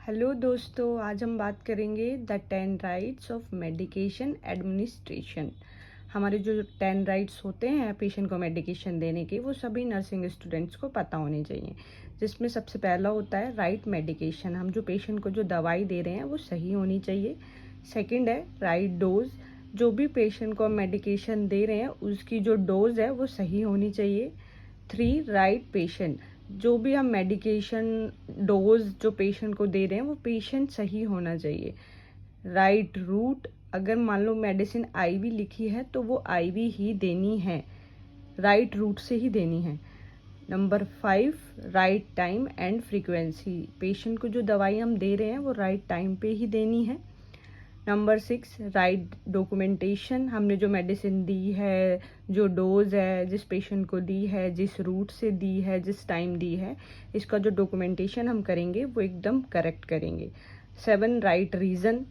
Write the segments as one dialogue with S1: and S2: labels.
S1: Hello दोस्तों, आज हम बात करेंगे the 10 rights of medication administration. हमारे जो 10 राइट्स होते हैं पेशेंट को मेडिकेशन देने के, वो सभी नर्सिंग स्टूडेंट्स को पता होने चाहिए। जिसमें सबसे पहला होता है राइट मेडिकेशन। हम जो पेशेंट को जो दवाई दे रहे हैं वो सही होनी चाहिए। सेकंड है राइट डोज। जो भी पेशेंट को मेडिकेशन दे रहे हैं उसकी जो डोज है वो सही होनी चाहिए। 3 राइट पेशेंट। जो भी हम मेडिकेशन डोज जो पेशेंट को दे रहे हैं वो पेशेंट सही होना चाहिए। Right route. अगर मान लो मेडिसिन आईवी लिखी है तो वो आईवी ही देनी है, राइट रूट से ही देनी है। Number 5 right time and frequency. Patient को जो दवाई हम दे रहे हैं वो राइट टाइम पे ही देनी है। Number 6 right documentation. हमने जो मेडिसिन दी है, जो डोज है, जिस पेशेंट को दी है, जिस रूट से दी है, जिस टाइम दी है, इसका जो डॉक्यूमेंटेशन हम करेंगे वो एकदम करेक्ट करेंगे। 7 राइट रीज़न।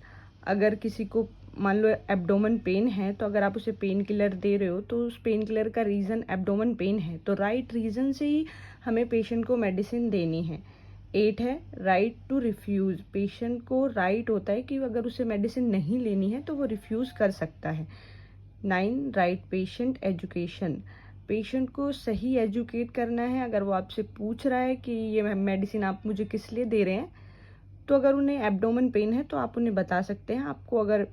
S1: अगर किसी को मान लो एब्डोमेन पेन है तो अगर आप उसे पेन किलर दे रहे हो तो उस पेन किलर का रीज़न एब्डोमेन पेन है, तो राइट रीज़न से ही हमें पेशेंट को मेडिसिन देनी है। 8 है राइट टू रिफ्यूज़। पेशेंट को राइट होता है कि अगर उसे मेडिसिन नहीं लेनी है तो वो रिफ्यूज़ कर सकता है। 9 राइट पेशेंट एजुकेशन। पेशेंट को सही एजुकेट करना है। अगर वो आपसे पूछ रहा है कि ये मेडिसिन आप मुझे किस लिए दे रहे हैं, तो अगर उन्हें एब्डोमेन पेन है तो आप उन्हें बता सकते हैं आपको अगर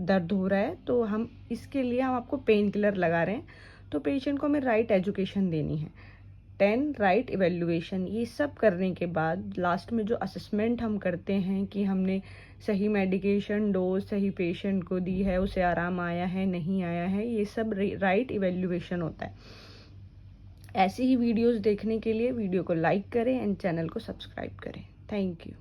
S1: दर्द हो रहा है तो हम इसके लिए हम आपको पेन किलर लगा रहे हैं। तो पेशेंट को हमें राइट एजुकेशन देनी है। 10 राइट इवेल्युएशन। ये सब करने के बाद लास्ट में जो असेसमेंट हम करते हैं कि हमने सही मेडिकेशन डोज सही पेशेंट को दी है, उसे आराम आया है नहीं आया है, ये सब राइट इवेल्युएशन होता है। ऐसी ही वीडियोस देखने के लिए वीडियो को लाइक करें एंड चैनल को सब्सक्राइब करें। Thank you.